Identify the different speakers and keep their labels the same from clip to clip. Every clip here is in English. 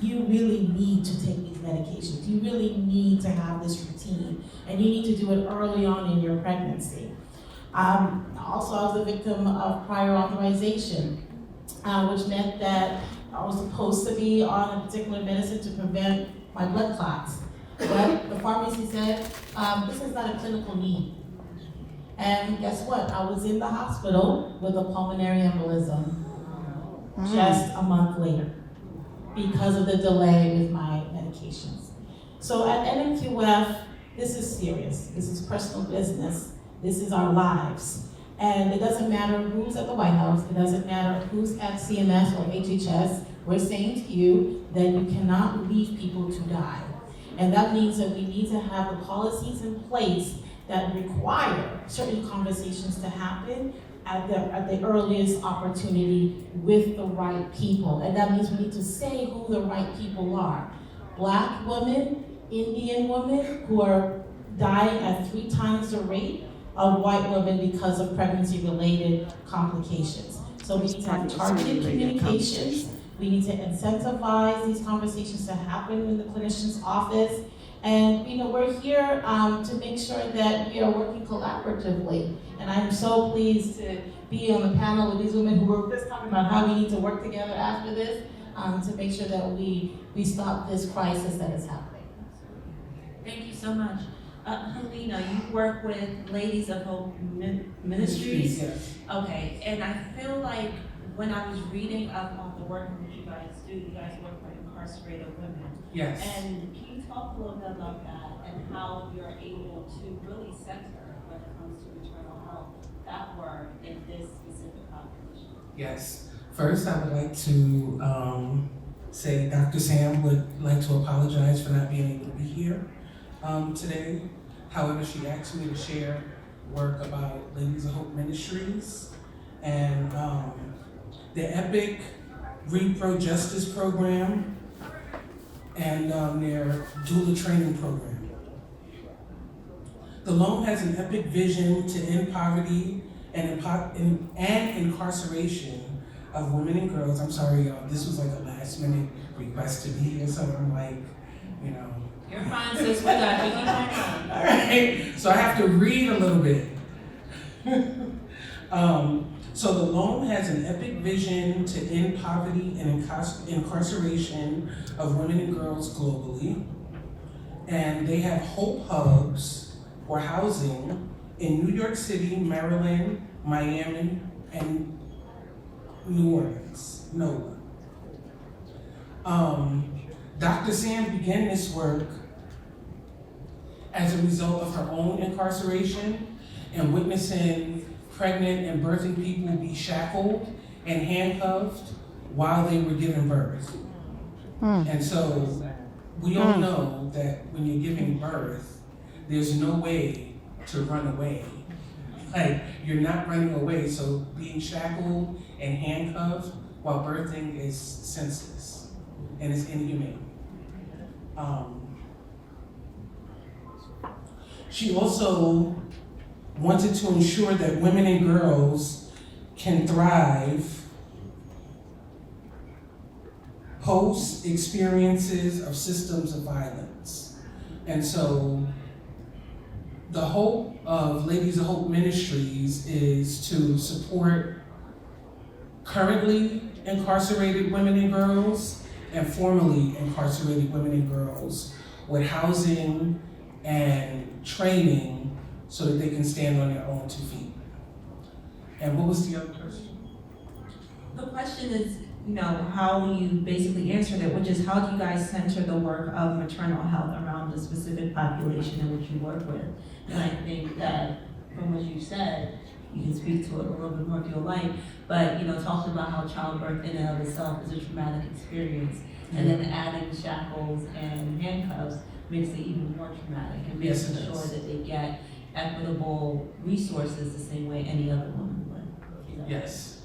Speaker 1: you really need to take these medications. You really need to have this routine, and you need to do it early on in your pregnancy. Also, I was a victim of prior authorization, which meant that I was supposed to be on a particular medicine to prevent my blood clots. But the pharmacy said, this is not a clinical need. And guess what? I was in the hospital with a pulmonary embolism just a month later because of the delay with my medications. So at NMQF, this is serious. This is personal business. This is our lives. And it doesn't matter who's at the White House. It doesn't matter who's at CMS or HHS. We're saying to you that you cannot leave people to die. And that means that we need to have the policies in place that require certain conversations to happen at the earliest opportunity with the right people. And that means we need to say who the right people are. Black women, Indian women who are dying at 3 times the rate of white women because of pregnancy-related complications. So we need to have targeted communications. We need to incentivize these conversations to happen in the clinician's office. And we're here to make sure that we are working collaboratively. And I'm so pleased to be on the panel with these women who were just talking about how we need to work together after this to make sure that we stop this crisis that is happening.
Speaker 2: Thank you so much. Helena, you work with Ladies of Hope Ministries?
Speaker 3: Yes.
Speaker 2: Okay, and I feel like when I was reading about the work that you guys do, you guys work with incarcerated women.
Speaker 3: Yes.
Speaker 2: And can you talk a little bit about that and how you're able to really center when it comes to maternal health, that work in this specific population?
Speaker 3: Yes. First, I would like to say Dr. Sam would like to apologize for not being able to be here today. However, she asked me to share work about Ladies of Hope Ministries and the EPIC Repro Justice Program and their doula training program. The loan has an epic vision to end poverty and incarceration of women and girls. I'm sorry, y'all, this was like a last minute request to be here, so I'm like,
Speaker 2: You're fine, sis, we got you.
Speaker 3: All right, so I have to read a little bit. So the loan has an epic vision to end poverty and incarceration of women and girls globally. And they have Hope Hubs for housing in New York City, Maryland, Miami, and New Orleans, NOLA. Dr. Sam began this work as a result of her own incarceration and witnessing pregnant and birthing people be shackled and handcuffed while they were giving birth. And so we all know that when you're giving birth, there's no way to run away. Like, you're not running away, so being shackled and handcuffed while birthing is senseless and it's inhumane. She also wanted to ensure that women and girls can thrive post experiences of systems of violence. And so the hope of Ladies of Hope Ministries is to support currently incarcerated women and girls and formerly incarcerated women and girls with housing and training so that they can stand on their own 2 feet. And what was the other question?
Speaker 2: The question is, how you basically answered it, which is how do you guys center the work of maternal health around the specific population in which you work with? And I think that from what you said, you can speak to it a little bit more if you like, but talking about how childbirth in and of itself is a traumatic experience, and then adding shackles and handcuffs makes it even more traumatic, and making sure that they get equitable resources the same way any other woman would.
Speaker 3: Yes,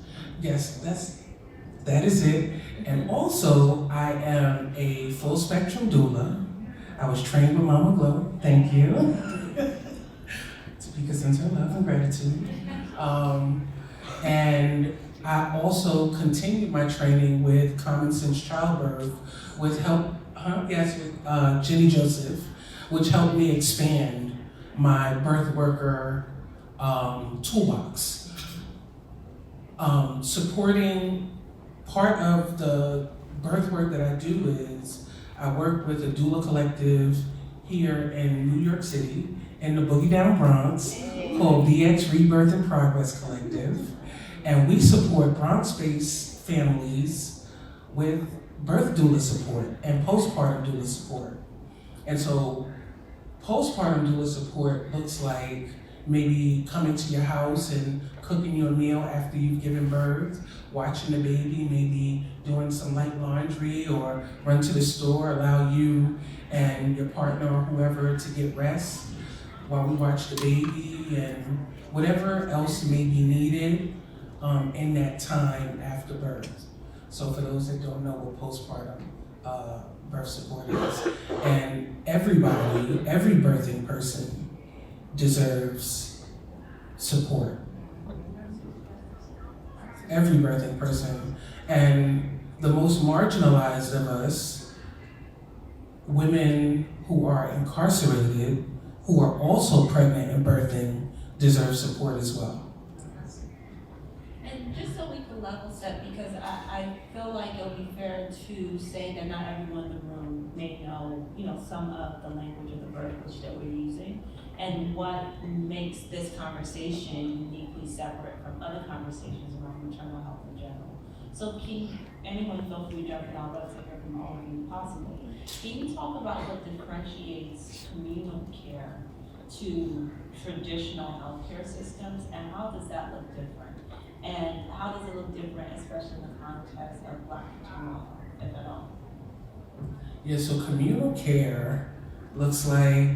Speaker 3: that is it. And also, I am a full spectrum doula. I was trained with Mama Glow, thank you. To speak a sense of love and gratitude. And I also continued my training with Common Sense Childbirth with help, with Jenny Joseph, which helped me expand my birth worker toolbox. Supporting part of the birth work that I do is I work with a doula collective here in New York City in the Boogie Down Bronx called BX Rebirth and Progress Collective. And we support Bronx-based families with birth doula support and postpartum doula support. And so postpartum doula support looks like maybe coming to your house and cooking you a meal after you've given birth, watching the baby, maybe doing some light laundry or run to the store, allow you and your partner or whoever to get rest while we watch the baby and whatever else may be needed in that time after birth. So for those that don't know what postpartum birth support is, and everybody, every birthing person deserves support. Every birthing person. And the most marginalized of us, women who are incarcerated, who are also pregnant and birthing, deserve support as well.
Speaker 2: And just so we can level set, because I feel like it'll be fair to say that not everyone in the room may know, some of the language of the verbiage that we're using, and what makes this conversation uniquely separate from other conversations around maternal health in general. So can anyone feel free to jump in, I'll love to hear from all of you possibly. Can you talk about what differentiates communal care to traditional healthcare systems, and how does that look different? And how does it look different, especially in the context of Black maternal health, if at all?
Speaker 3: Yeah, so communal care looks like